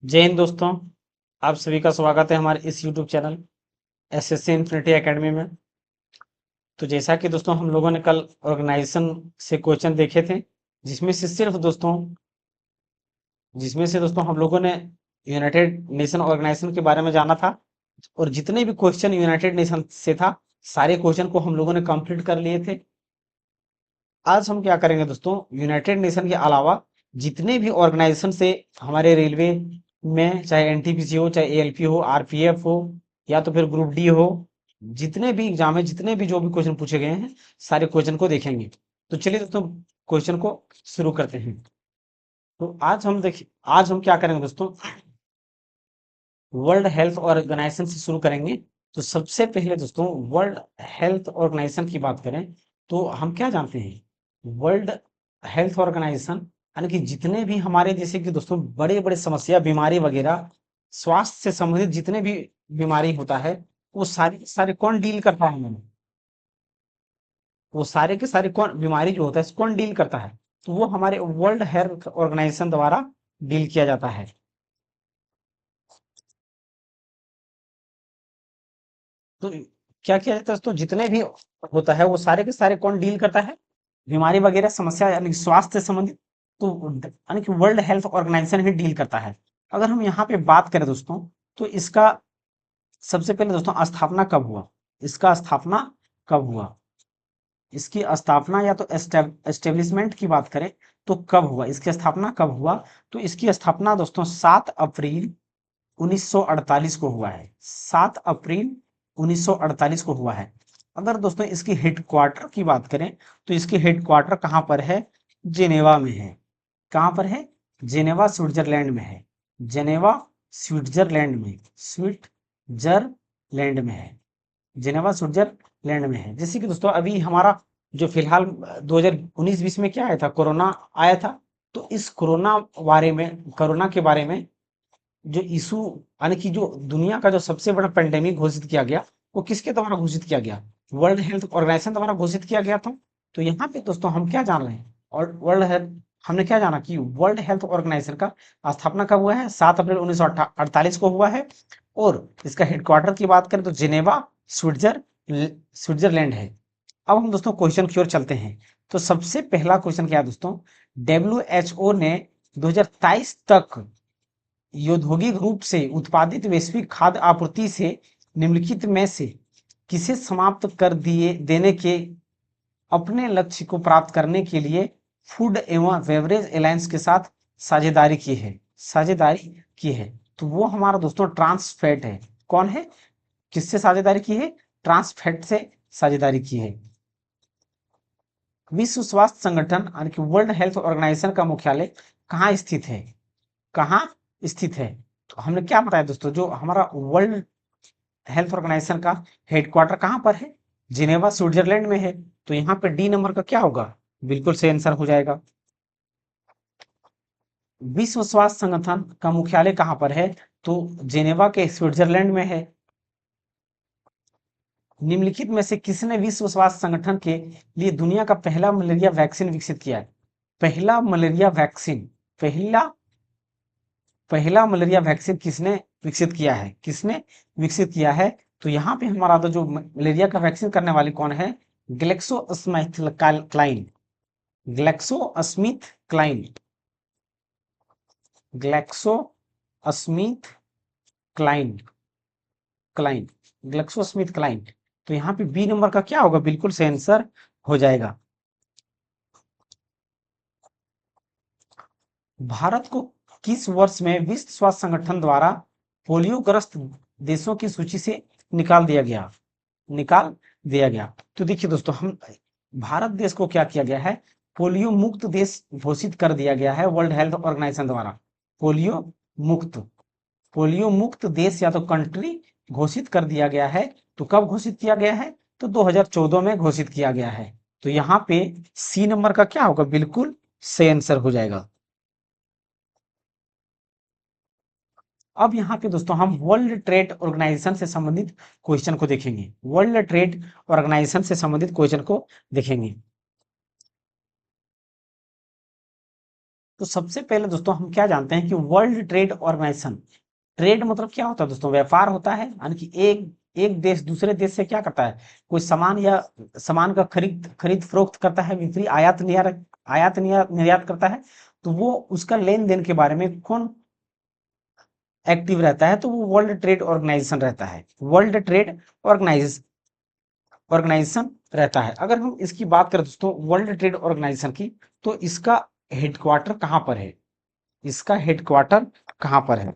जय हिंद दोस्तों। आप सभी का स्वागत है हमारे इस YouTube channel SSC infinity academy में। तो जैसा कि दोस्तों हम लोगों ने कल ऑर्गेनाइजेशन से क्वेश्चन देखे थे, जिसमें से दोस्तों हम लोगों ने यूनाइटेड नेशन ऑर्गेनाइजेशन के बारे में जाना था। और जितने भी क्वेश्चन यूनाइटेड नेशन से था, सारे क्वेश्चन को हम लोगों ने कंप्लीट कर लिए थे। आज हम क्या करेंगे दोस्तों, यूनाइटेड नेशन के अलावा जितने भी ऑर्गेनाइजेशन से हमारे रेलवे में, चाहे एनटीपीसी हो, चाहे एएलपी हो, आरपीएफ हो, या तो फिर ग्रुप डी हो, जितने भी एग्जाम है, जितने भी जो भी क्वेश्चन पूछे गए हैं, सारे क्वेश्चन को देखेंगे। तो चलिए दोस्तों, क्वेश्चन को शुरू करते हैं। तो आज हम क्या करेंगे दोस्तों, वर्ल्ड हेल्थ ऑर्गेनाइजेशन से शुरू करेंगे। तो सबसे पहले दोस्तों, वर्ल्ड हेल्थ ऑर्गेनाइजेशन की बात करें तो हम क्या जानते हैं, वर्ल्ड हेल्थ ऑर्गेनाइजेशन यानी कि जितने भी हमारे जैसे कि दोस्तों बड़े बड़े समस्या, बीमारी वगैरह, स्वास्थ्य से संबंधित जितने भी बीमारी होता है, वो सारे के सारे कौन डील करता है मैंने, वो सारे के सारे कौन बीमारी जो होता है कौन डील करता है, तो वो हमारे वर्ल्ड हेल्थ ऑर्गेनाइजेशन द्वारा डील किया जाता है। तो क्या किया जाता है दोस्तों, जितने भी होता है वो सारे के सारे कौन डील करता है, बीमारी वगैरह समस्या यानी कि स्वास्थ्य से संबंधित, तो यानी कि वर्ल्ड हेल्थ ऑर्गेनाइजेशन ही डील करता है। अगर हम यहाँ पे बात करें दोस्तों, तो इसका सबसे पहले दोस्तों स्थापना कब हुआ, इसका स्थापना कब हुआ, इसकी स्थापना या तो एस्टेब्लिशमेंट की बात करें तो कब हुआ, इसकी स्थापना कब हुआ, तो इसकी स्थापना दोस्तों 7 अप्रैल 1948 को हुआ है। 7 अप्रैल 1948 को हुआ है। अगर दोस्तों इसकी हेडक्वार्टर की बात करें तो इसकी हेडक्वार्टर कहाँ पर है, जेनेवा में है। कहाँ पर है, जेनेवा स्विट्जरलैंड में है। जेनेवा स्विट्जरलैंड में, स्विट्जरलैंड में है, जेनेवा स्विट्जरलैंड में है। जैसे कि दोस्तों अभी हमारा जो फिलहाल 2019-20 में क्या आया था, कोरोना आया था। तो इस कोरोना के बारे में जो इशू, यानी कि जो दुनिया का जो सबसे बड़ा पेंडेमिक घोषित किया गया, वो किसके द्वारा घोषित किया गया, वर्ल्ड हेल्थ ऑर्गेनाइजेशन द्वारा घोषित किया गया था। तो यहाँ पे दोस्तों हम क्या जान रहे हैं, और वर्ल्ड हेल्थ, हमने क्या जाना कि वर्ल्ड हेल्थ ऑर्गेनाइजेशन का स्थापना कब हुआ है, 7 अप्रैल 1948 को हुआ है। और इसका हेडक्वार्टर की बात करें तो जिनेवा स्विट्जर स्विट्जरलैंड है। अब हम दोस्तों क्वेश्चन की ओर चलते हैं। तो सबसे पहला क्वेश्चन क्या है दोस्तों, WHO ने 2023 तक औद्योगिक रूप से उत्पादित वैश्विक खाद्य आपूर्ति से निम्नलिखित में से किसे समाप्त कर दिए देने के अपने लक्ष्य को प्राप्त करने के लिए फूड एवं बेवरेज अलायंस के साथ साझेदारी की है, साझेदारी की है। तो वो हमारा दोस्तों ट्रांसफैट है। कौन है, किससे साझेदारी की है, ट्रांसफैट से साझेदारी की है। विश्व स्वास्थ्य संगठन यानी कि वर्ल्ड हेल्थ ऑर्गेनाइजेशन का मुख्यालय कहाँ स्थित है, कहाँ स्थित है। तो हमने क्या बताया दोस्तों, जो हमारा वर्ल्ड हेल्थ ऑर्गेनाइजेशन का हेडक्वार्टर कहाँ पर है, जिनेवा स्विट्जरलैंड में है। तो यहाँ पे डी नंबर का क्या होगा, बिल्कुल सही आंसर हो जाएगा। विश्व स्वास्थ्य संगठन का मुख्यालय कहाँ पर है, तो जिनेवा के स्विट्जरलैंड में है। निम्नलिखित में से किसने विश्व स्वास्थ्य संगठन के लिए दुनिया का पहला मलेरिया वैक्सीन विकसित किया है, पहला मलेरिया वैक्सीन, पहला पहला मलेरिया वैक्सीन किसने विकसित किया है, किसने विकसित किया है। तो यहाँ पे हमारा तो जो मलेरिया का वैक्सीन करने वाली कौन है, GlaxoSmithKline, GlaxoSmithKline, GlaxoSmithKline, Kline, GlaxoSmithKline. तो यहाँ पे बी नंबर का क्या होगा, बिल्कुल सही आंसर हो जाएगा। भारत को किस वर्ष में विश्व स्वास्थ्य संगठन द्वारा पोलियोग्रस्त देशों की सूची से निकाल दिया गया, निकाल दिया गया। तो देखिए दोस्तों, हम भारत देश को क्या किया गया है, पोलियो मुक्त देश घोषित कर दिया गया है वर्ल्ड हेल्थ ऑर्गेनाइजेशन द्वारा। पोलियो मुक्त, पोलियो मुक्त देश या तो कंट्री घोषित कर दिया गया है। तो कब घोषित किया गया है, तो 2014 में घोषित किया गया है। तो यहाँ पे सी नंबर का क्या होगा, बिल्कुल सही आंसर हो जाएगा। अब यहाँ पे दोस्तों हम वर्ल्ड ट्रेड ऑर्गेनाइजेशन से संबंधित क्वेश्चन को देखेंगे, वर्ल्ड ट्रेड ऑर्गेनाइजेशन से संबंधित क्वेश्चन को देखेंगे। तो सबसे पहले दोस्तों हम क्या जानते हैं कि वर्ल्ड ट्रेड ऑर्गेनाइजेशन, ट्रेड मतलब क्या होता है दोस्तों, व्यापार होता है, यानी कि एक एक देश दूसरे देश से क्या करता है, कोई सामान या सामान का खरीद खरीद फरोख्त करता है, बिक्री आयात निर्यात करता है, तो वो उसका लेन देन के बारे में कौन एक्टिव रहता है, तो वो वर्ल्ड ट्रेड ऑर्गेनाइजेशन रहता है, वर्ल्ड ट्रेड ऑर्गेनाइजेशन ऑर्गेनाइजेशन रहता है। अगर हम इसकी बात करें दोस्तों वर्ल्ड ट्रेड ऑर्गेनाइजेशन की, तो इसका हेडक्वार्टर कहाँ पर है, इसका हेडक्वार्टर कहाँ पर है,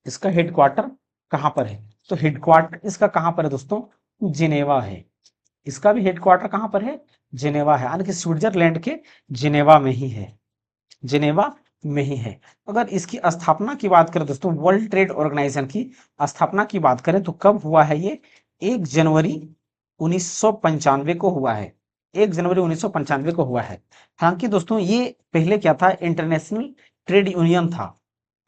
इसका हेडक्वार्टर कहाँ पर है, तो हेडक्वार्टर इसका कहाँ पर है दोस्तों, जिनेवा है, इसका भी हेडक्वार्टर कहाँ पर है, जिनेवा है, यानी कि स्विट्जरलैंड के जिनेवा में ही है, जिनेवा में ही है। अगर इसकी स्थापना की बात करें दोस्तों, वर्ल्ड ट्रेड ऑर्गेनाइजेशन की स्थापना की बात करें तो कब हुआ है ये, 1 जनवरी 1995 को हुआ है, 1 जनवरी 1995 को हुआ है। हालांकि दोस्तों ये पहले क्या था, इंटरनेशनल ट्रेड यूनियन था,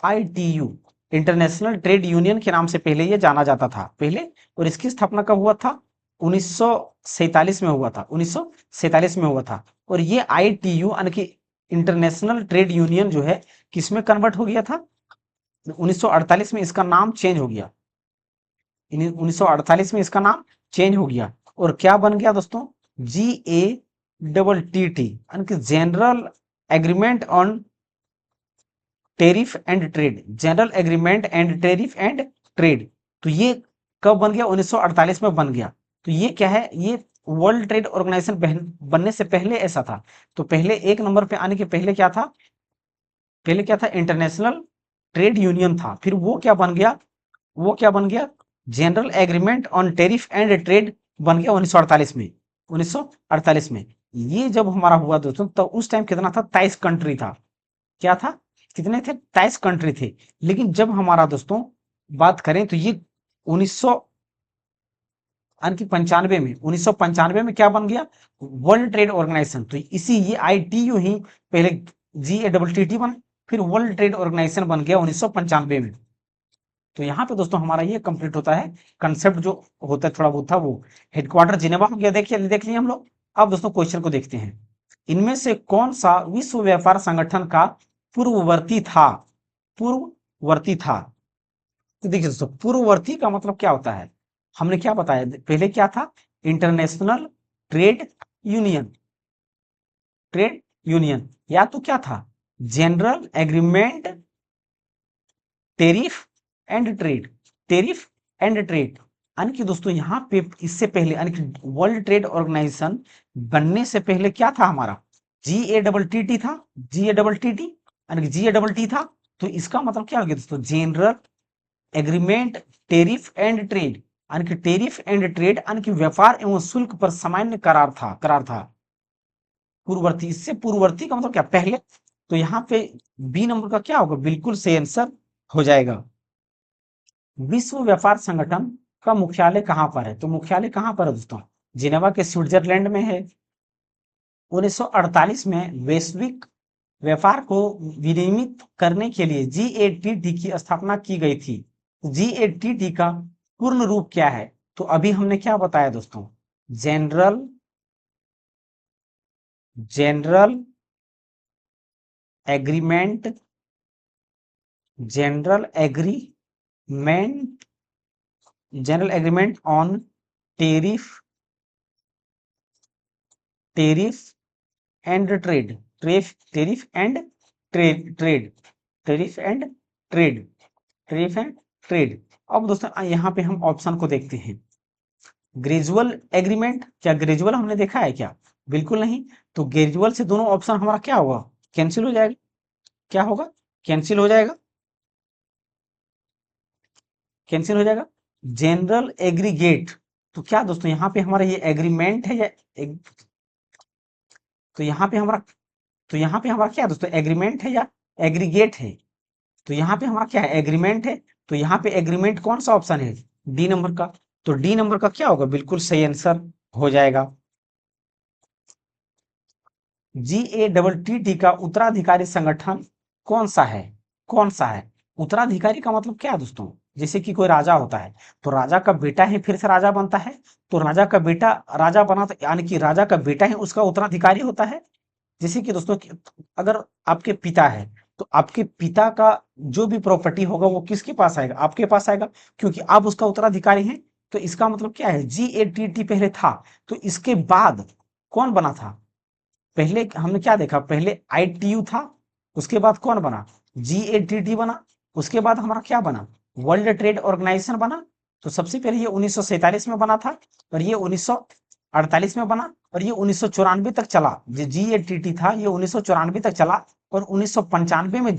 ITU, इंटरनेशनल ट्रेड यूनियन के नाम से पहले ये जाना जाता था पहले। और इसकी स्थापना कब हुआ था, 1947 में हुआ था, 1947 में हुआ था। और ये ITU यानी कि इंटरनेशनल ट्रेड यूनियन जो है किसमें कन्वर्ट हो गया था, 1948 में इसका नाम चेंज हो गया, 1948 में इसका नाम चेंज हो गया और क्या बन गया दोस्तों, GATT यानी कि general agreement on tariff and trade, general agreement and tariff and trade. तो ये कब बन गया, 1948 में बन गया। तो ये क्या है, ये वर्ल्ड ट्रेड ऑर्गेनाइजेशन बनने से पहले ऐसा था। तो पहले एक नंबर पे आने के पहले क्या था, पहले क्या था, इंटरनेशनल ट्रेड यूनियन था, फिर वो क्या बन गया, वो क्या बन गया, general agreement on tariff and trade बन गया 1948 में, 1948 में। ये जब हमारा हुआ दोस्तों, तो उस टाइम कितना था, 23 कंट्री था, क्या था, कितने थे, 23 कंट्री थे। लेकिन जब हमारा दोस्तों बात करें तो ये 1900 यानी कि 95 में, 1995 में क्या बन गया, वर्ल्ड ट्रेड ऑर्गेनाइजेशन। तो इसी ये ITU ही पहले GATT बना, फिर वर्ल्ड ट्रेड ऑर्गेनाइजेशन बन गया 1995 में। तो यहाँ पे दोस्तों हमारा ये कंप्लीट होता है, कंसेप्ट जो होता है थोड़ा बहुत था वो। हेडक्वार्टर जिनेवा हो गया, देखिए देख लिए हम लोग। अब दोस्तों क्वेश्चन को देखते हैं, इनमें से कौन सा विश्व व्यापार संगठन का पूर्ववर्ती था, पूर्ववर्ती था। तो देखिए दोस्तों पूर्ववर्ती का मतलब क्या होता है, हमने क्या बताया पहले, क्या था, international trade union, trade union, या तो क्या था, general agreement tariff and trade, tariff and trade. यानी कि दोस्तों यहाँ पे इससे पहले, यानी कि वर्ल्ड ट्रेड ऑर्गेनाइजेशन बनने से पहले क्या था हमारा, GATT था, GATT यानी कि GATT था। तो इसका मतलब क्या हो गया दोस्तों, general agreement tariff and trade, यानी कि टेरिफ एंड ट्रेड यानी कि व्यापार एवं शुल्क पर सामान्य करार था पूर्ववर्ती। इससे पूर्ववर्ती का मतलब क्या, पहले। तो यहाँ पे बी नंबर का क्या होगा, बिल्कुल सही आंसर हो जाएगा। विश्व व्यापार संगठन का मुख्यालय कहाँ पर है, तो मुख्यालय कहाँ पर है दोस्तों, जिनेवा के स्विट्जरलैंड में है। 1948 में वैश्विक व्यापार को विनियमित करने के लिए GATT की स्थापना की गई थी। GATT का पूर्ण रूप क्या है, तो अभी हमने क्या बताया दोस्तों, general general agreement, general agreement general agreement on tariff tariff and trade, tariff and trade, tariff and trade, tariff and trade. अब दोस्तों यहाँ पे हम ऑप्शन को देखते हैं, ग्रेजुअल एग्रीमेंट, क्या ग्रेजुअल हमने देखा है क्या, बिल्कुल नहीं। तो ग्रेजुअल से दोनों ऑप्शन हमारा क्या होगा, कैंसिल हो जाएगा, क्या होगा, कैंसिल हो जाएगा, कैंसिल हो जाएगा। जनरल एग्रीगेट, तो क्या दोस्तों यहाँ पे हमारा ये एग्रीमेंट है या तो यहाँ पे हमारा, तो यहाँ पे हमारा क्या है दोस्तों, एग्रीमेंट है या एग्रीगेट है, तो यहाँ पे हमारा क्या है, एग्रीमेंट है। तो यहाँ पे एग्रीमेंट कौन सा ऑप्शन है, डी नंबर का। तो डी नंबर का क्या होगा, बिल्कुल सही आंसर हो जाएगा। GATT का उत्तराधिकारी संगठन कौन सा है, कौन सा है। उत्तराधिकारी का मतलब क्या है दोस्तों, जैसे कि कोई राजा होता है, तो राजा का बेटा ही फिर से राजा बनता है, तो राजा का बेटा राजा बना, तो यानी कि राजा का बेटा ही उसका उत्तराधिकारी होता है। जैसे कि दोस्तों अगर आपके पिता है तो आपके पिता का जो भी प्रॉपर्टी होगा वो किसके पास आएगा, आपके पास आएगा, क्योंकि आप उसका उत्तराधिकारी हैं। तो इसका मतलब क्या है, GATT पहले था, तो इसके बाद कौन बना था, पहले हमने क्या देखा, पहले ITU था, उसके बाद कौन बना, GATT बना, उसके बाद हमारा क्या बना, वर्ल्ड ट्रेड ऑर्गेनाइजेशन बना। तो सबसे पहले ये 1947 में बना था, और ये 1948 में बना, और ये 1994 तक चला। जो GATT था ये 1994 तक चला, और 1995 में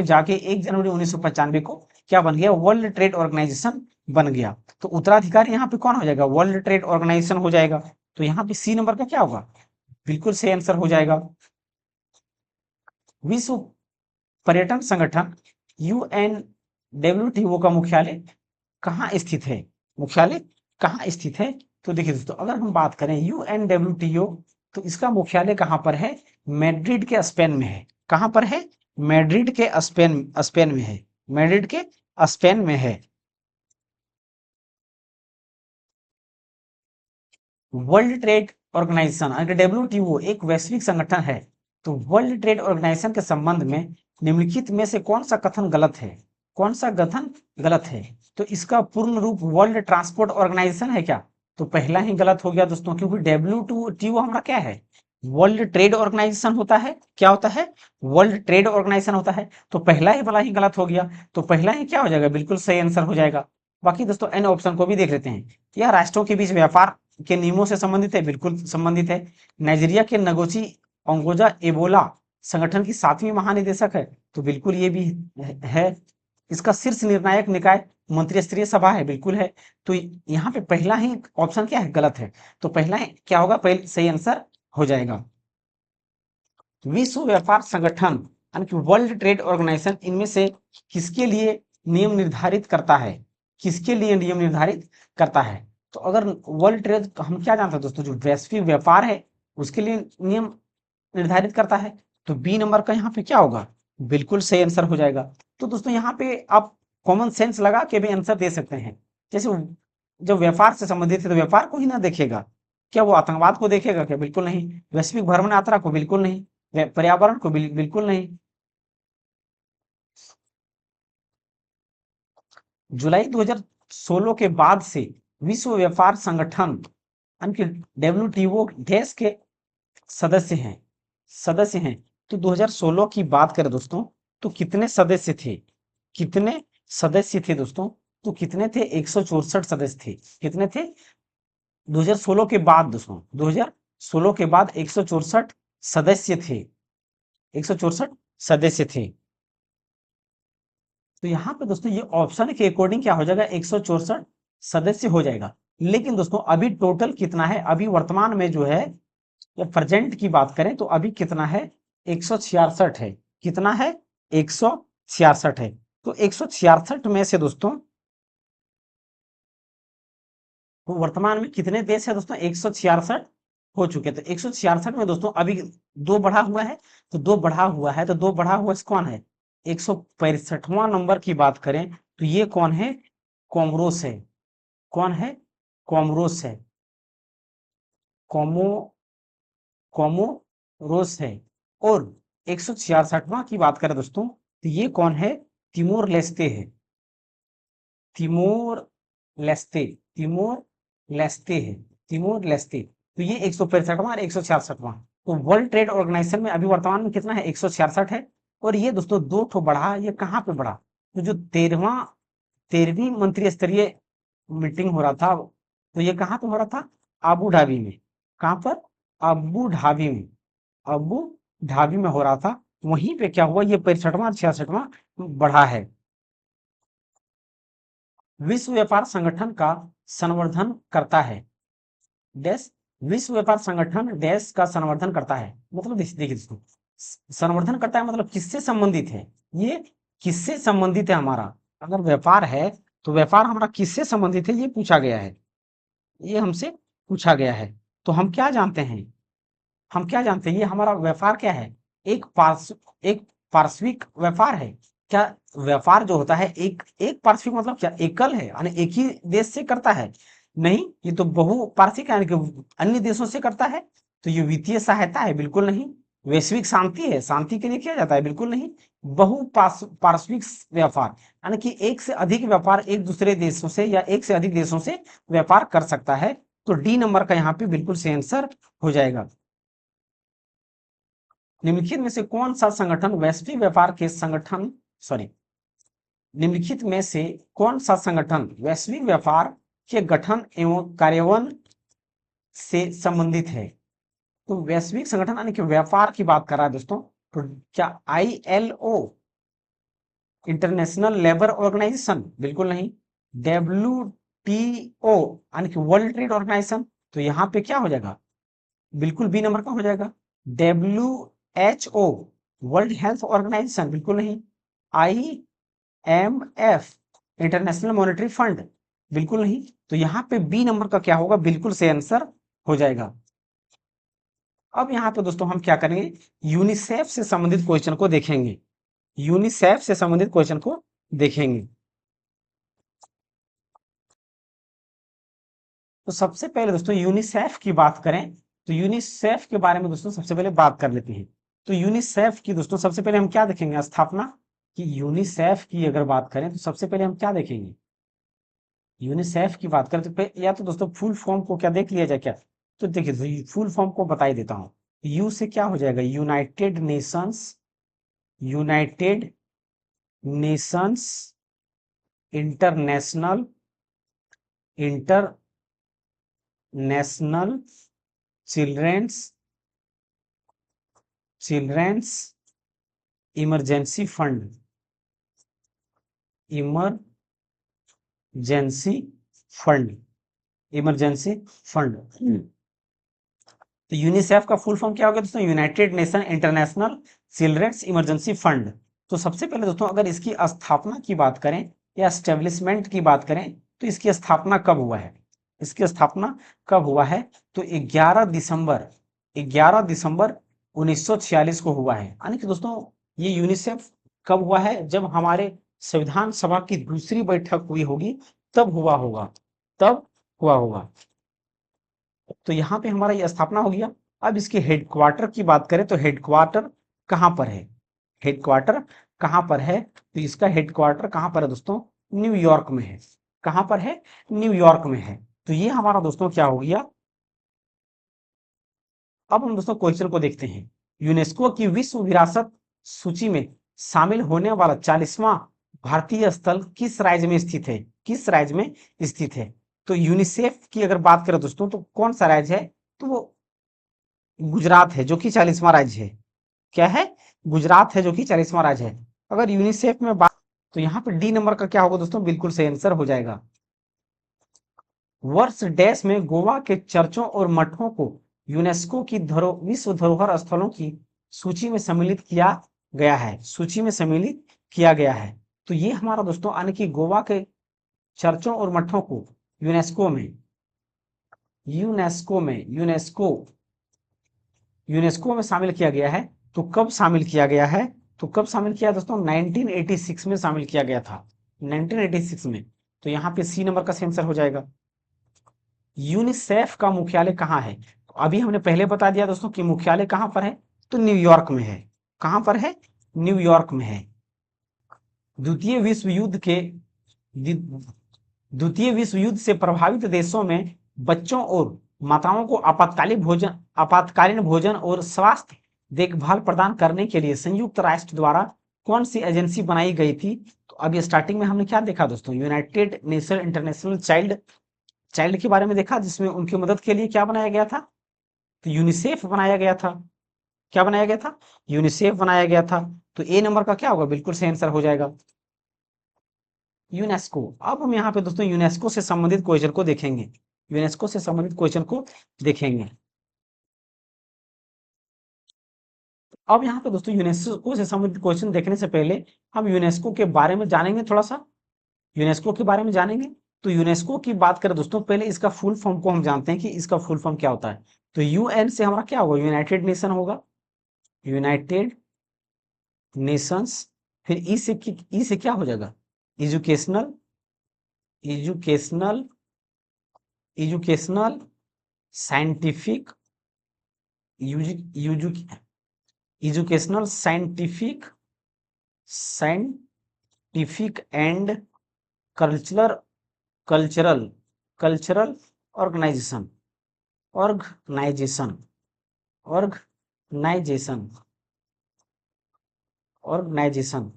जाके 1 जनवरी 1995 को क्या बन गया, वर्ल्ड ट्रेड ऑर्गेनाइजेशन बन गया। तो उत्तराधिकारी यहाँ पे कौन हो जाएगा, वर्ल्ड ट्रेड ऑर्गेनाइजेशन हो जाएगा। तो यहाँ पे सी नंबर का क्या होगा, बिल्कुल सही आंसर हो जाएगा। विश्व पर्यटन संगठन UNWTO का मुख्यालय कहाँ स्थित है, मुख्यालय कहाँ स्थित है। तो देखिए दोस्तों, अगर हम बात करें UNWTO, तो इसका मुख्यालय कहाँ पर है, मैड्रिड के स्पेन में है। कहाँ पर है, मैड्रिड के स्पेन स्पेन में है, मैड्रिड के स्पेन में है। वर्ल्ड ट्रेड ऑर्गेनाइजेशन अगर WTO एक वैश्विक संगठन है, तो वर्ल्ड ट्रेड ऑर्गेनाइजेशन के संबंध में निम्नलिखित में से कौन सा कथन गलत है, कौन सा कथन गलत है। तो इसका पूर्ण रूप वर्ल्ड ट्रांसपोर्ट ऑर्गेनाइजेशन है क्या, तो पहला ही गलत हो गया दोस्तों, क्योंकि WTO हमारा क्या है, वर्ल्ड ट्रेड ऑर्गेनाइजेशन होता है, क्या होता है, वर्ल्ड ट्रेड ऑर्गेनाइजेशन होता है। तो पहला ही वाला ही गलत हो गया, तो पहला ही क्या हो जाएगा, बिल्कुल सही आंसर हो जाएगा। बाकी दोस्तों एन ऑप्शन को भी देख लेते हैं। यह राष्ट्रों के बीच व्यापार के नियमों से संबंधित है, बिल्कुल संबंधित है। नाइजीरिया के नगोची ओंगोजा एबोला संगठन की 7वीं महानिदेशक है, तो बिल्कुल ये भी है। इसका शीर्ष निर्णायक निकाय मंत्री स्तरीय सभा है, बिल्कुल है। तो यहाँ पे पहला ही ऑप्शन क्या है, गलत है। तो पहला ही क्या होगा, पहले सही आंसर हो जाएगा। विश्व व्यापार संगठन यानी कि वर्ल्ड ट्रेड ऑर्गेनाइजेशन इनमें से किसके लिए नियम निर्धारित करता है, किसके लिए नियम निर्धारित करता है। तो अगर वर्ल्ड ट्रेड हम क्या जानते हैं दोस्तों, जो वैश्विक व्यापार है उसके लिए नियम निर्धारित करता है। तो बी नंबर का यहाँ पे क्या होगा, बिल्कुल सही आंसर हो जाएगा। तो दोस्तों यहाँ पे आप कॉमन सेंस लगा के भी आंसर दे सकते हैं। जैसे जब व्यापार से संबंधित है तो व्यापार को ही ना देखेगा, क्या वो आतंकवाद को देखेगा क्या, बिल्कुल नहीं। वैश्विक भ्रमण यात्रा को बिल्कुल नहीं, पर्यावरण को बिल्कुल नहीं। जुलाई 2016 के बाद से विश्व व्यापार संगठन WTO देश के सदस्य हैं, सदस्य हैं। तो 2016 की बात करें दोस्तों, तो कितने सदस्य थे, कितने सदस्य थे दोस्तों, तो कितने थे, 164 सदस्य थे। कितने थे 2016 के बाद दोस्तों, 2016 के बाद 164 सदस्य थे, 164 सदस्य थे। तो यहाँ पे दोस्तों ये ऑप्शन के अकॉर्डिंग क्या हो जाएगा, 164 सदस्य हो जाएगा। लेकिन दोस्तों अभी टोटल कितना है, अभी वर्तमान में जो है, या प्रेजेंट की बात करें तो अभी कितना है, 166 है। कितना है, 166 है। तो 166 में से दोस्तों, तो वर्तमान में कितने देश है दोस्तों, 166 हो चुके। तो 166 में दोस्तों अभी दो बढ़ा हुआ है, तो दो बढ़ा हुआ है, तो दो बढ़ा हुआ कौन है, 165वां नंबर की बात करें तो ये कौन है, कोमरोस है। कौन है, कोमरोस है, कोमो कोमोरोस है। और 166वां की बात करें दोस्तों, तो ये कौन है, तिमोर लेस्ते है, तिमोर लेस्ते, तिमोर लेस्ते है, तिमोर लेस्ते। तो ये 165वां और 166वां। तो वर्ल्ड ट्रेड ऑर्गेनाइजेशन में अभी वर्तमान में कितना है, 166 है। और ये दोस्तों दो ठो बढ़ा, ये कहाँ पे बढ़ा, तो जो 13वीं मंत्री स्तरीय मीटिंग हो रहा था, तो ये कहाँ पे हो रहा था, आबू धाबी में। कहाँ पर, अबू धाबी में, अबू धाबी में हो रहा था। वहीं पे क्या हुआ, ये 65वां 66वां बढ़ा है। विश्व व्यापार संगठन का संवर्धन करता है, देश, विश्व व्यापार संगठन देश का संवर्धन करता है, मतलब देखिए दोस्तों, संवर्धन करता है मतलब किससे संबंधित है, ये किससे संबंधित है हमारा, अगर व्यापार है तो व्यापार हमारा किससे संबंधित है, ये पूछा गया है, ये हमसे पूछा गया है। तो हम क्या जानते हैं, हम क्या जानते हैं, ये हमारा व्यापार क्या है, एक पार्श्विक व्यापार है। क्या व्यापार जो होता है, एक एक पार्श्विक मतलब क्या, एकल है, यानी एक ही देश से करता है, नहीं, ये तो बहुपार्श्विक है, यानी कि अन्य देशों से करता है। तो ये वित्तीय सहायता है? बिल्कुल नहीं। वैश्विक शांति है? शांति के लिए किया जाता है? बिल्कुल नहीं। पारस्परिक व्यापार, यानी कि एक से अधिक व्यापार एक दूसरे देशों से या एक से अधिक देशों से व्यापार कर सकता है। तो डी नंबर का यहाँ पे बिल्कुल सही आंसर हो जाएगा। निम्नलिखित में से कौन सा संगठन वैश्विक व्यापार के संगठन सॉरी निम्नलिखित में से कौन सा संगठन वैश्विक व्यापार के गठन एवं कार्यान्वयन से संबंधित है? तो वैश्विक संगठन यानी कि व्यापार की बात कर रहा है दोस्तों। तो क्या ILO, इंटरनेशनल लेबर ऑर्गेनाइजेशन? बिल्कुल नहीं। WTO यानी कि वर्ल्ड ट्रेड ऑर्गेनाइजेशन? तो यहाँ पे क्या हो जाएगा? बिल्कुल बी नंबर का हो जाएगा। WHO, World Health Organization? बिल्कुल नहीं। IMF, International Monetary Fund? बिल्कुल नहीं। तो यहाँ पे बी नंबर का क्या होगा? बिल्कुल सही आंसर हो जाएगा। अब यहाँ पे दोस्तों हम क्या करेंगे? यूनिसेफ से संबंधित क्वेश्चन को देखेंगे। यूनिसेफ से संबंधित क्वेश्चन को देखेंगे। तो सबसे पहले दोस्तों यूनिसेफ की बात करें तो यूनिसेफ के बारे में दोस्तों सबसे पहले बात कर लेते हैं। तो यूनिसेफ की दोस्तों सबसे पहले हम क्या देखेंगे? स्थापना। कि यूनिसेफ की अगर बात करें तो सबसे पहले हम क्या देखेंगे? यूनिसेफ की बात करें तो या तो दोस्तों फुल फॉर्म को क्या देख लिया जाए क्या? तो देखिए फुल फॉर्म को बता ही देता हूं। यू से क्या हो जाएगा? United Nations, United Nations International, International Children's Children's Emergency Fund, Emergency Fund, Emergency Fund. तो यूनिसेफ का फुल फॉर्म क्या होगा दोस्तों? United Nation International Children's Emergency Fund. तो सबसे पहले दोस्तों अगर इसकी स्थापना की बात करें या एस्टेब्लिशमेंट की बात करें तो इसकी स्थापना कब हुआ है? इसकी स्थापना कब हुआ है? तो 11 दिसंबर 1946 को हुआ है। यानी कि दोस्तों ये यूनिसेफ कब हुआ है? जब हमारे संविधान सभा की दूसरी बैठक हुई होगी तब हुआ होगा, तब हुआ होगा। तो यहाँ पे हमारा ये स्थापना हो गया। अब इसके हेडक्वार्टर की बात करें तो हेडक्वार्टर कहाँ पर है? हेडक्वार्टर कहाँ पर है? तो इसका हेडक्वार्टर कहाँ पर है दोस्तों? न्यूयॉर्क में है। कहाँ पर है? न्यूयॉर्क में है। तो ये हमारा दोस्तों क्या हो गया? अब हम दोस्तों क्वेश्चन को देखते हैं। यूनेस्को की विश्व विरासत सूची में शामिल होने वाला 40वां भारतीय स्थल किस राज्य में स्थित है? किस राज्य में स्थित है? तो यूनिसेफ की अगर बात करें दोस्तों तो कौन सा राज्य है? तो वो गुजरात है जो कि 40वां राज्य है। क्या है? गुजरात है जो कि 40वां राज्य है। अगर यूनिसेफ में बात तो यहाँ पे डी नंबर का क्या होगा दोस्तों? बिल्कुल सही आंसर हो जाएगा। वर्ष डैश में गोवा के चर्चों और मठों को यूनेस्को की विश्व धरोहर स्थलों की सूची में सम्मिलित किया गया है। सूची में सम्मिलित किया गया है। तो ये हमारा दोस्तों यानी कि गोवा के चर्चों और मठों को यूनेस्को में यूनेस्को में यूनेस्को यूनेस्को में शामिल किया गया है। तो कब शामिल किया गया है? तो कब शामिल किया दोस्तों? 1986 में शामिल किया गया था, 1986 में। तो यहाँ पे सी नंबर का आंसर हो जाएगा। यूनिसेफ का मुख्यालय कहाँ है? तो अभी हमने पहले बता दिया दोस्तों कि मुख्यालय कहाँ पर है? तो न्यूयॉर्क में है। कहाँ पर है? न्यूयॉर्क में है। द्वितीय विश्व युद्ध के द्वितीय विश्व युद्ध से प्रभावित देशों में बच्चों और माताओं को आपातकालीन भोजन और स्वास्थ्य देखभाल प्रदान करने के लिए संयुक्त राष्ट्र द्वारा कौन सी एजेंसी बनाई गई थी? तो अभी स्टार्टिंग में हमने क्या देखा दोस्तों? यूनाइटेड नेशन इंटरनेशनल चाइल्ड के बारे में देखा, जिसमें उनकी मदद के लिए क्या बनाया गया था? तो यूनिसेफ बनाया गया था। क्या बनाया गया था? यूनिसेफ बनाया गया था। तो ए नंबर का क्या होगा? बिल्कुल सही आंसर हो जाएगा यूनेस्को। अब हम यहाँ पे दोस्तों यूनेस्को से संबंधित क्वेश्चन को देखेंगे। यूनेस्को से संबंधित क्वेश्चन को देखेंगे। अब यहाँ पे दोस्तों यूनेस्को से संबंधित क्वेश्चन देखने से पहले हम यूनेस्को के बारे में जानेंगे थोड़ा सा। यूनेस्को के बारे में जानेंगे। तो यूनेस्को की बात करें दोस्तों, पहले इसका फुल फॉर्म को हम जानते हैं कि इसका फुल फॉर्म क्या होता है। तो यूएन से हमारा क्या होगा? यूनाइटेड नेशन होगा, यूनाइटेड नेशंस। फिर ई से क्या हो जाएगा? Educational, educational, educational, scientific, educational scientific and cultural cultural cultural organization organization organization organization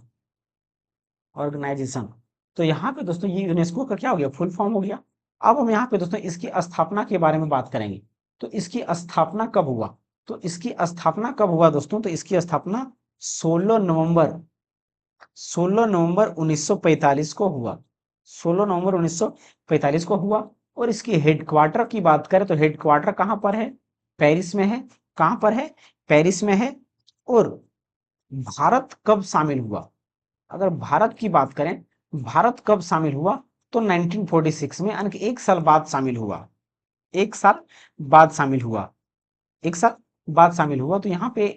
organization. तो यहाँ पे दोस्तों ये यूनेस्को का क्या हो गया, फुल फॉर्म हो गया। अब हम यहाँ पे दोस्तों इसकी स्थापना के बारे में बात करेंगे। तो इसकी स्थापना कब हुआ, तो इसकी स्थापना कब हुआ दोस्तों, तो इसकी स्थापना 16 नवंबर 1945 को हुआ। 16 नवंबर 1945 को हुआ। और इसकी हेडक्वार्टर की बात करें तो हेडक्वार्टर कहाँ पर है, पेरिस में है। कहाँ पर है, पेरिस में है। और भारत कब शामिल हुआ, अगर भारत की बात करें, भारत कब शामिल हुआ, तो 1946 में, यानी कि एक साल बाद शामिल हुआ। एक साल बाद शामिल हुआ, एक साल बाद शामिल हुआ। तो यहाँ पे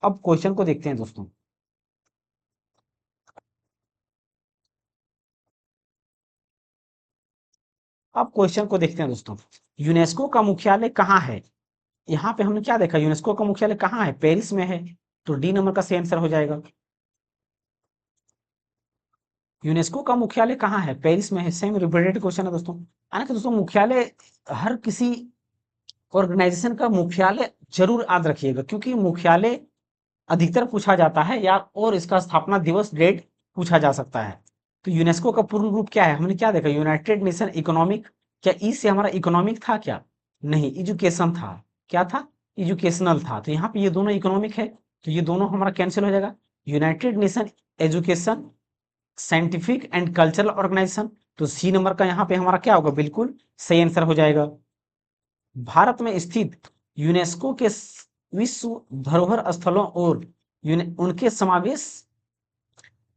अब क्वेश्चन को देखते हैं दोस्तों। अब क्वेश्चन को देखते हैं दोस्तों, यूनेस्को का मुख्यालय कहाँ है। यहाँ पे हमने क्या देखा, यूनेस्को का मुख्यालय कहाँ है, पेरिस में है। तो डी नंबर का सही आंसर हो जाएगा। यूनेस्को का मुख्यालय कहाँ है, पेरिस में है। सेम रिपीटेड क्वेश्चन है दोस्तों। यानी कि दोस्तों मुख्यालय, हर किसी ऑर्गेनाइजेशन का मुख्यालय जरूर याद रखिएगा, क्योंकि मुख्यालय अधिकतर पूछा जाता है, या और इसका स्थापना दिवस डेट पूछा जा सकता है। तो यूनेस्को का पूर्ण रूप क्या है, हमने क्या देखा, यूनाइटेड नेशन इकोनॉमिक। क्या ई से हमारा इकोनॉमिक था क्या, नहीं, एजुकेशन था। क्या था, एजुकेशनल था। तो यहाँ पे ये दोनों इकोनॉमिक है, तो ये दोनों हमारा कैंसिल हो जाएगा। United Nation Education Scientific and Cultural Organization, तो सी नंबर का यहाँ पे हमारा क्या होगा, बिल्कुल सही आंसर हो जाएगा। भारत में स्थित यूनेस्को के विश्व धरोहर स्थलों और उनके समावेश,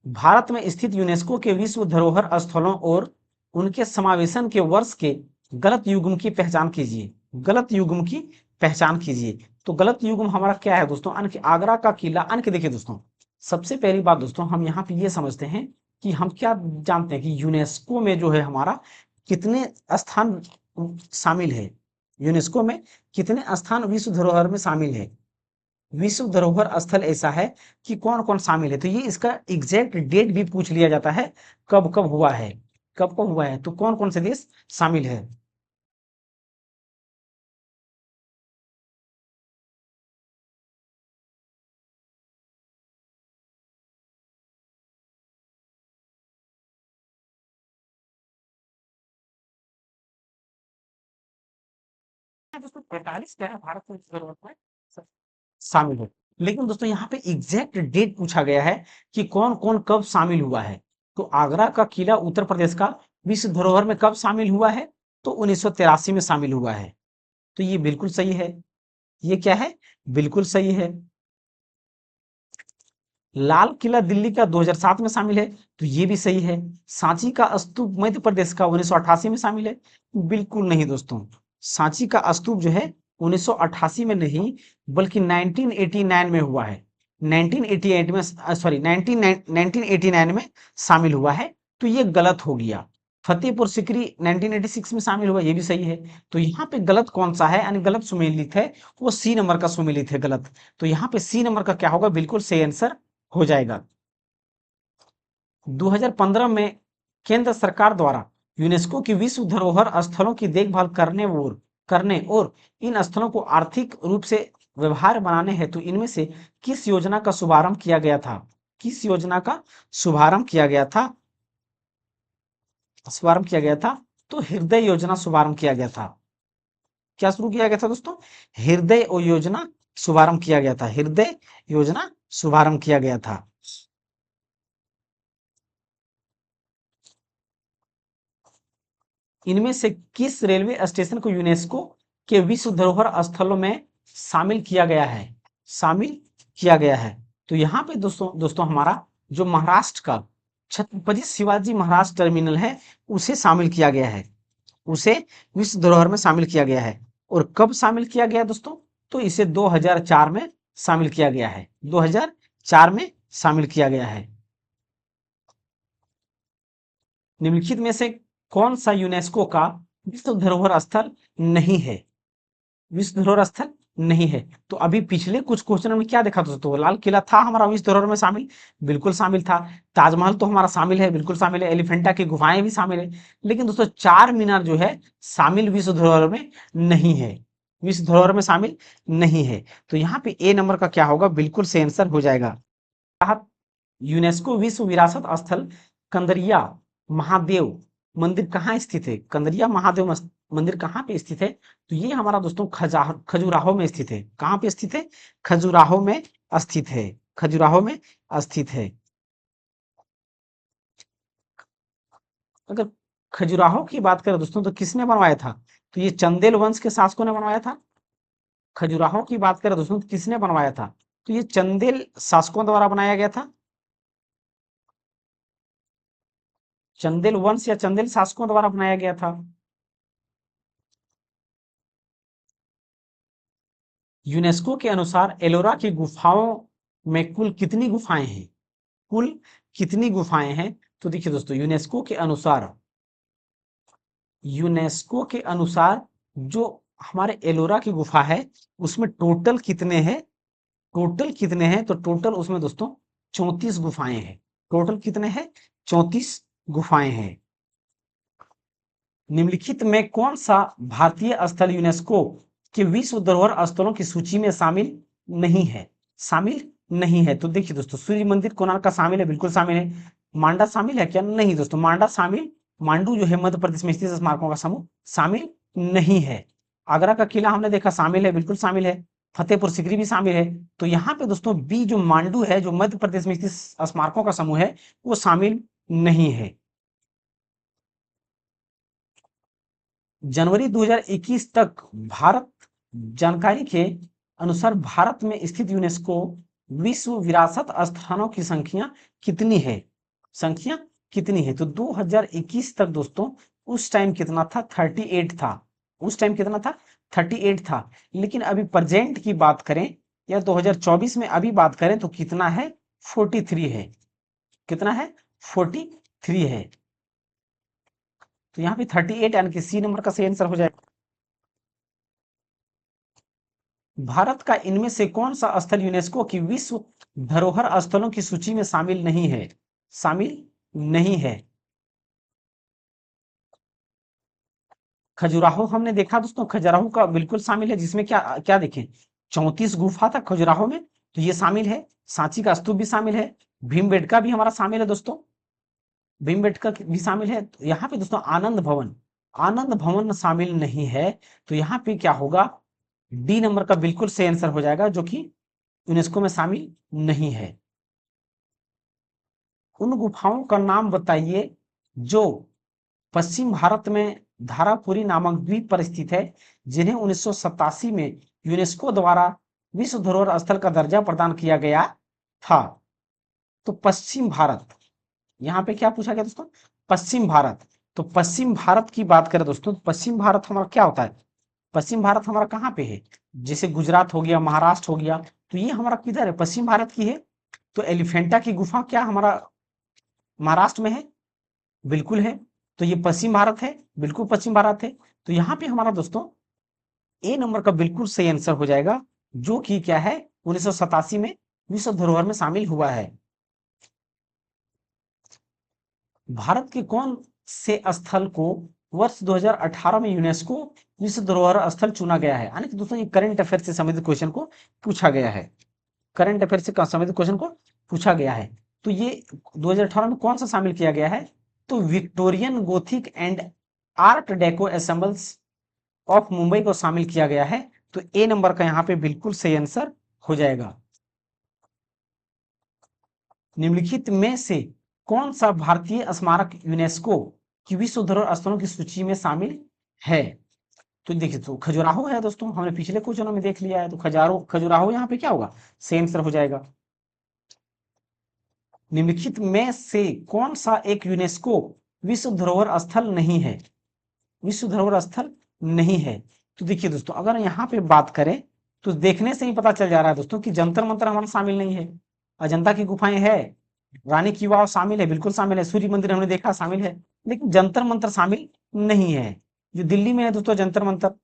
भारत में स्थित यूनेस्को के विश्व धरोहर स्थलों और उनके समावेशन के वर्ष के गलत युग्म की पहचान कीजिए। गलत युग्म की पहचान कीजिए। तो गलत युग्म हमारा क्या है दोस्तों, अन कि आगरा का किला। अन कि देखिए दोस्तों, सबसे पहली बात दोस्तों, हम यहाँ पे ये समझते हैं कि हम क्या जानते हैं कि यूनेस्को में जो है हमारा कितने स्थान शामिल है, यूनेस्को में कितने स्थान विश्व धरोहर में शामिल है। विश्व धरोहर स्थल ऐसा है कि कौन कौन शामिल है, तो ये इसका एग्जैक्ट डेट भी पूछ लिया जाता है, कब कब हुआ है, कब कब हुआ है, तो कौन कौन से देश शामिल है। दोस्तों 45 क्या है, भारत में विश्व धरोहर में शामिल है। लेकिन दोस्तों यहाँ पे एग्जैक्ट डेट पूछा गया है कि कौन कौन कब शामिल हुआ है। तो आगरा का किला उत्तर प्रदेश का विश्व धरोहर में कब शामिल हुआ है, तो 1983 में शामिल हुआ है। तो ये बिल्कुल सही है। ये क्या है, बिल्कुल सही है। लाल किला दिल्ली का 2007 में शामिल है, तो ये भी सही है। सांची का स्तूप मध्य प्रदेश का 1988 में शामिल है, बिल्कुल नहीं दोस्तों। सांची का स्तूप जो है 1988 में नहीं, बल्कि 1989 में हुआ है। 1988 में, सॉरी 1989 में शामिल हुआ है। तो ये गलत हो गया। फतेहपुर सिकरी 1986 में शामिल हुआ, ये भी सही है। तो यहाँ पे गलत कौन सा है, यानी गलत सुमेलित है, वो सी नंबर का सुमेलित है, गलत। तो यहाँ पे सी नंबर का क्या होगा, बिल्कुल सही आंसर हो जाएगा। 2015 में केंद्र सरकार द्वारा यूनेस्को की विश्व धरोहर स्थलों की देखभाल करने और इन स्थलों को आर्थिक रूप से व्यवहार बनाने हेतु इनमें से किस योजना का शुभारंभ किया गया था। किस योजना का शुभारंभ किया गया था, तो हृदय योजना शुभारंभ किया गया था। क्या शुरू किया गया था दोस्तों, हृदय योजना शुभारंभ किया गया था। हृदय योजना शुभारंभ किया गया था। इनमें से किस रेलवे स्टेशन को यूनेस्को के विश्व धरोहर स्थलों में शामिल किया गया है, शामिल किया गया है। तो यहाँ पे दोस्तों हमारा जो महाराष्ट्र का छत्रपति शिवाजी महाराज टर्मिनल है, उसे शामिल किया गया है। उसे विश्व धरोहर में शामिल किया गया है। और कब शामिल किया गया दोस्तों, तो इसे 2004 में शामिल किया गया है। 2004 में शामिल किया गया है। निम्नलिखित में से कौन सा यूनेस्को का विश्व धरोहर स्थल नहीं है, विश्व धरोहर स्थल नहीं है। तो अभी पिछले कुछ क्वेश्चन में क्या देखा दोस्तों, लाल किला था हमारा विश्व धरोहर में शामिल, बिल्कुल शामिल था। ताजमहल तो हमारा शामिल है, बिल्कुल शामिल है। एलिफेंटा की गुफाएं भी शामिल है। लेकिन दोस्तों चार मीनार जो है शामिल विश्व धरोहर में नहीं है, विश्व धरोहर में शामिल नहीं है। तो यहाँ पे ए नंबर का क्या होगा, बिल्कुल से आंसर हो जाएगा। यूनेस्को विश्व विरासत स्थल कंदरिया महादेव मंदिर कहाँ स्थित है, कंदरिया महादेव मंदिर कहाँ पे स्थित है? तो ये हमारा दोस्तों खजुराहो में स्थित है। कहाँ पे स्थित है? खजुराहो में स्थित है, खजुराहो में स्थित है। अगर खजुराहो की बात करें दोस्तों तो किसने बनवाया था? तो ये चंदेल वंश के शासकों ने बनवाया था। खजुराहो की बात करें दोस्तों तो किसने बनवाया था? तो ये चंदेल शासकों द्वारा बनाया गया था। चंदेल वंश या चंदेल शासकों द्वारा बनाया गया था। यूनेस्को के अनुसार एलोरा की गुफाओं में कुल कितनी गुफाएं हैं? कुल कितनी गुफाएं हैं? तो देखिए दोस्तों, यूनेस्को के अनुसार जो हमारे एलोरा की गुफा है उसमें टोटल कितने हैं? टोटल कितने हैं? तो टोटल उसमें दोस्तों 34 गुफाएं हैं। टोटल कितने हैं? 34 गुफाएं हैं। निम्नलिखित में कौन सा भारतीय स्थल यूनेस्को के विश्व धरोहर स्थलों की सूची में शामिल नहीं है? शामिल नहीं है। तो देखिए दोस्तों, सूर्य मंदिर कोणार्क का शामिल है, बिल्कुल शामिल है। मांडा शामिल है क्या? नहीं दोस्तों, मांडा शामिल, मांडू जो है मध्य प्रदेश में स्थित स्मारकों का समूह, शामिल नहीं है। आगरा का किला हमने देखा, शामिल है, बिल्कुल शामिल है। फतेहपुर सिकरी भी शामिल है। तो यहाँ पे दोस्तों बी जो मांडू है, जो मध्य प्रदेश में स्थित स्मारकों का समूह है, वो शामिल नहीं है। जनवरी 2021 तक भारत जानकारी के अनुसार भारत में स्थित यूनेस्को विश्व विरासत स्थानों की संख्या कितनी है? संख्या कितनी है? तो 2021 तक दोस्तों उस टाइम कितना था? 38 था। उस टाइम कितना था? 38 था। लेकिन अभी प्रेजेंट की बात करें या 2024 में अभी बात करें तो कितना है? 43 है। कितना है? 43 है। तो यहाँ पे 38 यानी कि सी नंबर का सही आंसर हो जाएगा। भारत का इनमें से कौन सा स्थल यूनेस्को की विश्व धरोहर स्थलों की सूची में शामिल नहीं है? शामिल नहीं है। खजुराहो हमने देखा दोस्तों, खजुराहो का बिल्कुल शामिल है, जिसमें क्या क्या देखें, 34 गुफा था खजुराहो में, तो ये शामिल है। सांची का स्तूप भी शामिल है। भीमबेटका भी हमारा शामिल है दोस्तों, भीमबेटका भी शामिल है। तो यहाँ पे दोस्तों आनंद भवन, आनंद भवन शामिल नहीं है। तो यहाँ पे क्या होगा, डी नंबर का बिल्कुल सही आंसर हो जाएगा, जो कि यूनेस्को में शामिल नहीं है। उन गुफाओं का नाम बताइए जो पश्चिम भारत में धारापुरी नामक द्वीप पर स्थित है, जिन्हें 1987 में यूनेस्को द्वारा विश्व धरोहर स्थल का दर्जा प्रदान किया गया था। तो पश्चिम भारत, यहाँ पे क्या पूछा गया दोस्तों? पश्चिम भारत। तो पश्चिम भारत की बात करें दोस्तों, पश्चिम भारत हमारा क्या होता है? पश्चिम भारत हमारा कहाँ पे है? जैसे गुजरात हो गया, महाराष्ट्र हो गया, तो ये हमारा किधर है? पश्चिम भारत की है। तो एलिफेंटा की गुफा क्या हमारा महाराष्ट्र में है? बिल्कुल है। तो ये पश्चिम भारत है, बिल्कुल पश्चिम भारत है। तो यहाँ पे हमारा दोस्तों ए नंबर का बिल्कुल सही आंसर हो जाएगा, जो कि क्या है, 1987 में विश्व धरोहर में शामिल हुआ है। भारत के कौन से स्थल को वर्ष 2018 में यूनेस्को विश्व धरोहर स्थल चुना गया है? यानी कि दोस्तों ये करंट अफेयर से संबंधित क्वेश्चन को पूछा गया है, करंट अफेयर से संबंधित क्वेश्चन को पूछा गया है। तो ये 2018 में कौन सा शामिल किया गया है? तो Victorian Gothic and art deco ensembles of Mumbai को शामिल किया गया है। तो ए नंबर का यहाँ पे बिल्कुल सही आंसर हो जाएगा। निम्नलिखित में से कौन सा भारतीय स्मारक यूनेस्को की विश्व धरोहर स्थलों की सूची में शामिल है? तो देखिए, तो खजुराहो है दोस्तों, हमने पिछले क्वेश्चनों में देख लिया है। तो खजुराहो यहाँ पे क्या होगा? सेम आंसर हो जाएगा। निम्नलिखित में से कौन सा एक यूनेस्को विश्व धरोहर स्थल नहीं है? विश्व धरोहर स्थल नहीं है। तो देखिए दोस्तों, अगर यहाँ पे बात करें तो देखने से ही पता चल जा रहा है दोस्तों कि जंतर मंतर हमारा शामिल नहीं है। अजंता की गुफाएं है, रानी की वाव शामिल है, बिल्कुल शामिल है। सूर्य मंदिर हमने देखा शामिल है, लेकिन जंतर मंतर शामिल नहीं है। जो दिल्ली में है दोस्तों जंतर मंतर,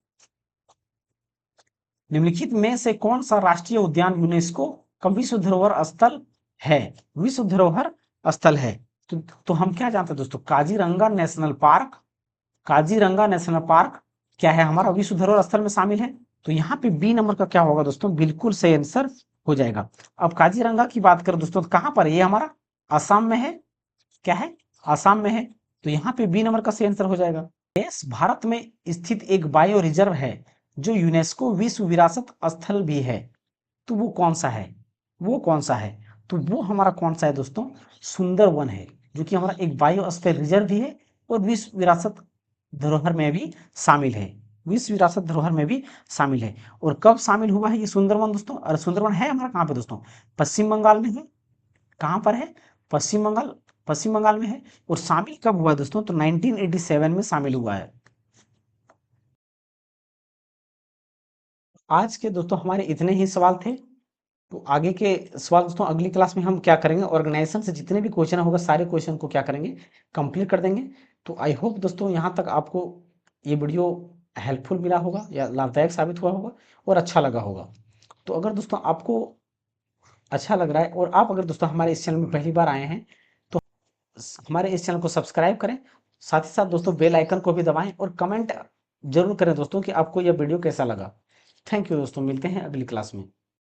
निम्नलिखित में से कौन सा राष्ट्रीय उद्यान यूनेस्को का विश्व धरोहर स्थल है? विश्व धरोहर स्थल है। तो हम क्या जानते हैं दोस्तों, Kaziranga national park, Kaziranga national park क्या है, हमारा विश्व धरोहर स्थल में शामिल है। तो यहाँ पे बी नंबर का क्या होगा दोस्तों, बिल्कुल सही आंसर हो जाएगा। अब काजीरंगा की बात करें दोस्तों, तो कहाँ पर है ये, हमारा असम में है। क्या है, असम में है। तो यहाँ पे बी नंबर का सही आंसर हो जाएगा। देश भारत में स्थित एक बायो रिजर्व है जो यूनेस्को विश्व विरासत स्थल भी है। तो वो कौन सा है, वो कौन सा है? तो वो हमारा कौन सा है दोस्तों, सुंदरवन है, जो कि हमारा एक बायोस्फीयर रिजर्व भी है और विश्व विरासत धरोहर में भी शामिल है। विश्व विरासत धरोहर में भी शामिल है। और कब शामिल हुआ है ये सुंदरवन दोस्तों? और सुंदरवन है हमारा कहाँ पे दोस्तों, पश्चिम बंगाल में है। कहाँ पर है, पश्चिम बंगाल, पश्चिम बंगाल में है। और शामिल कब हुआ दोस्तों, तो 1987 में शामिल हुआ है। आज के दोस्तों हमारे इतने ही सवाल थे। तो आगे के सवाल दोस्तों अगली क्लास में हम क्या करेंगे, ऑर्गेनाइजेशन से जितने भी क्वेश्चन होगा सारे क्वेश्चन को क्या करेंगे, कंप्लीट कर देंगे। तो आई होप दोस्तों यहाँ तक आपको ये वीडियो हेल्पफुल मिला होगा या लाभदायक साबित हुआ होगा और अच्छा लगा होगा। तो अगर दोस्तों आपको अच्छा लग रहा है और आप अगर दोस्तों हमारे इस चैनल में पहली बार आए हैं, तो हमारे इस चैनल को सब्सक्राइब करें। साथ ही साथ दोस्तों बेल आइकन को भी दबाएं और कमेंट जरूर करें दोस्तों कि आपको यह वीडियो कैसा लगा। थैंक यू दोस्तों, मिलते हैं अगली क्लास में।